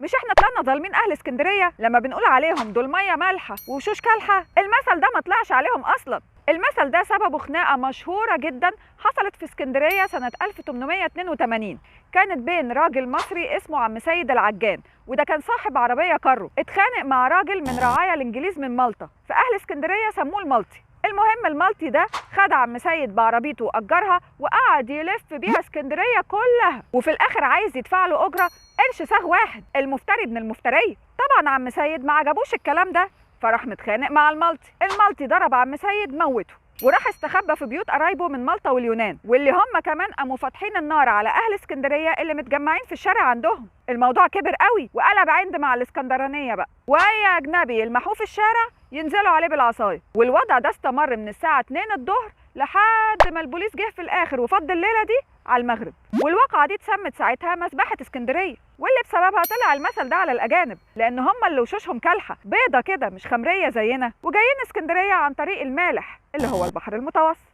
مش احنا طلعنا ظالمين اهل اسكندريه لما بنقول عليهم دول ميه مالحه ووشوش كالحه؟ المثل ده ما طلعش عليهم اصلا. المثل ده سببه خناقه مشهوره جدا حصلت في اسكندريه سنه 1882، كانت بين راجل مصري اسمه عم سيد العجان، وده كان صاحب عربيه كارو، اتخانق مع راجل من رعايا الانجليز من مالطا، فاهل اسكندريه سموه المالطي. المهم المالطي ده خد عم سيد بعربيته واجرها وقعد يلف بيها اسكندريه كلها، وفي الاخر عايز يدفع له اجره قرش ساغ واحد، المفتري ابن المفتريه. طبعا عم سيد ما عجبوش الكلام ده، فراح متخانق مع المالطي. المالطي ضرب عم سيد موته، وراح استخبى في بيوت قرايبه من مالطا واليونان، واللي هم كمان قاموا فاتحين النار على اهل اسكندريه اللي متجمعين في الشارع عندهم. الموضوع كبر قوي وقلب عند مع الاسكندرانيه بقى، واي اجنبي يلمحوه في الشارع ينزلوا عليه بالعصايه. والوضع ده استمر من الساعه 2 الظهر لحد ما البوليس جه في الاخر وفض الليله دي على المغرب. والواقعه دي اتسمت ساعتها مذبحه اسكندريه، واللي بسببها طلع المثل ده على الاجانب، لان هم اللي وشوشهم كالحه بيضه كده مش خمريه زينا، وجايين اسكندريه عن طريق المالح اللي هو البحر المتوسط.